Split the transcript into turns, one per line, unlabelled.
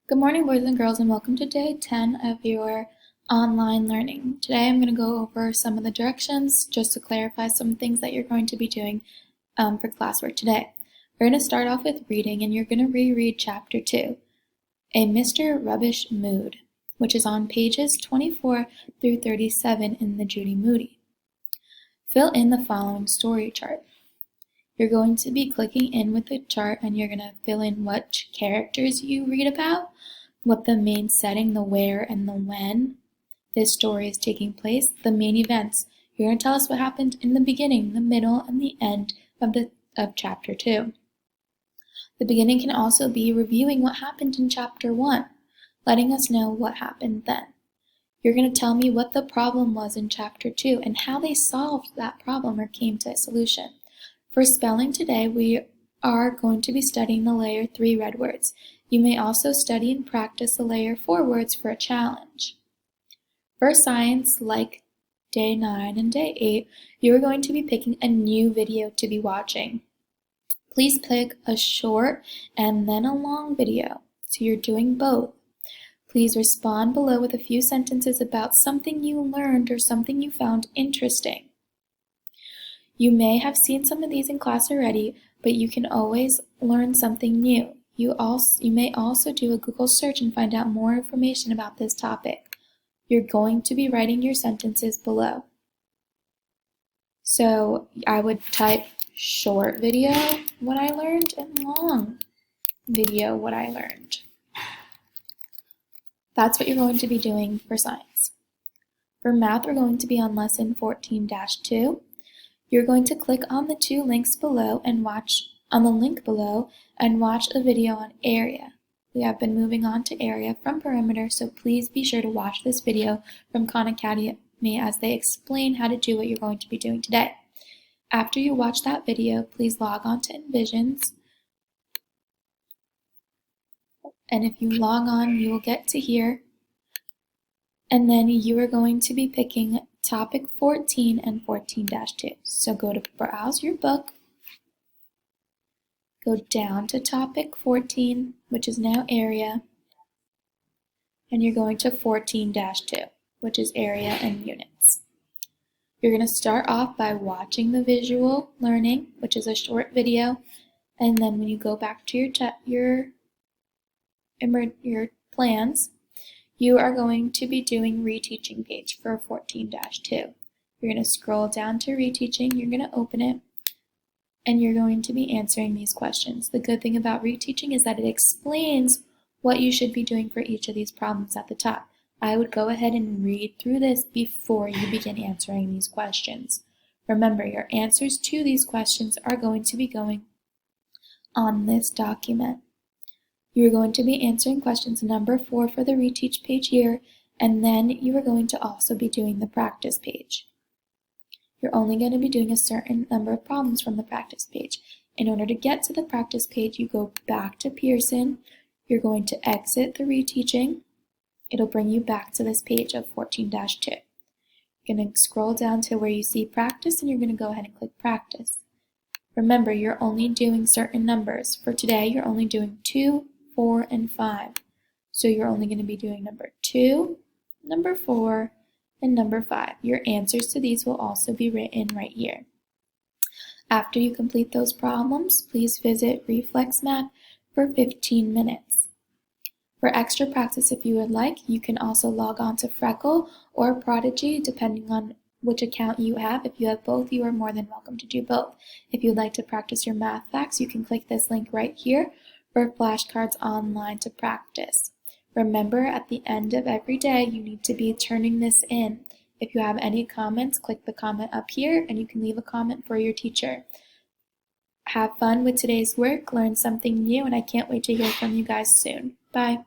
Good morning, boys and girls, and welcome to day 10 of your online learning. Today I'm going to go over some of the directions just to clarify some things that you're going to be doing for classwork today. We're going to start off with reading, and you're going to reread Chapter 2, A Mr. Rubbish Mood, which is on pages 24 through 37 in the Judy Moody. Fill in the following story chart. You're going to be clicking in with the chart and you're going to fill in what characters you read about, what the main setting, the where, and the when this story is taking place, the main events. You're going to tell us what happened in the beginning, the middle, and the end of Chapter 2. The beginning can also be reviewing what happened in Chapter 1, letting us know what happened then. You're going to tell me what the problem was in Chapter 2 and how they solved that problem or came to a solution. For spelling today, we are going to be studying the Layer 3 red words. You may also study and practice the Layer 4 words for a challenge. For science, like day 9 and day 8, you are going to be picking a new video to be watching. Please pick a short and then a long video, so you're doing both. Please respond below with a few sentences about something you learned or something you found interesting. You may have seen some of these in class already, but you can always learn something new. You may also do a Google search and find out more information about this topic. You're going to be writing your sentences below. So I would type short video, what I learned, and long video, what I learned. That's what you're going to be doing for science. For math, we're going to be on lesson 14-2. You're going to click on the two links below and watch a video on area. We have been moving on to area from perimeter, so please be sure to watch this video from Khan Academy as they explain how to do what you're going to be doing today. After you watch that video, please log on to Envisions. And if you log on, you will get to here. And then you are going to be picking topic 14 and 14-2. So go to browse your book, go down to topic 14, which is now area, and you're going to 14-2, which is area and units. You're going to start off by watching the visual learning, which is a short video, and then when you go back to your plans, you are going to be doing reteaching page for 14-2. You're going to scroll down to reteaching, you're going to open it, and you're going to be answering these questions. The good thing about reteaching is that it explains what you should be doing for each of these problems at the top. I would go ahead and read through this before you begin answering these questions. Remember, your answers to these questions are going to be going on this document. You are going to be answering questions number 4 for the reteach page here, and then you are going to also be doing the practice page. You're only going to be doing a certain number of problems from the practice page. In order to get to the practice page, you go back to Pearson. You're going to exit the reteaching. It'll bring you back to this page of 14-2. You're going to scroll down to where you see practice, and you're going to go ahead and click practice. Remember, you're only doing certain numbers. For today, you're only doing 2, 4, and 5. So you're only going to be doing number 2, number 4, and number 5. Your answers to these will also be written right here. After you complete those problems, please visit ReflexMath for 15 minutes. For extra practice, if you would like, you can also log on to Freckle or Prodigy, depending on which account you have. If you have both, you are more than welcome to do both. If you'd like to practice your math facts, you can click this link right here for flashcards online to practice. Remember, at the end of every day, you need to be turning this in. If you have any comments, click the comment up here, and you can leave a comment for your teacher. Have fun with today's work, learn something new, and I can't wait to hear from you guys soon. Bye.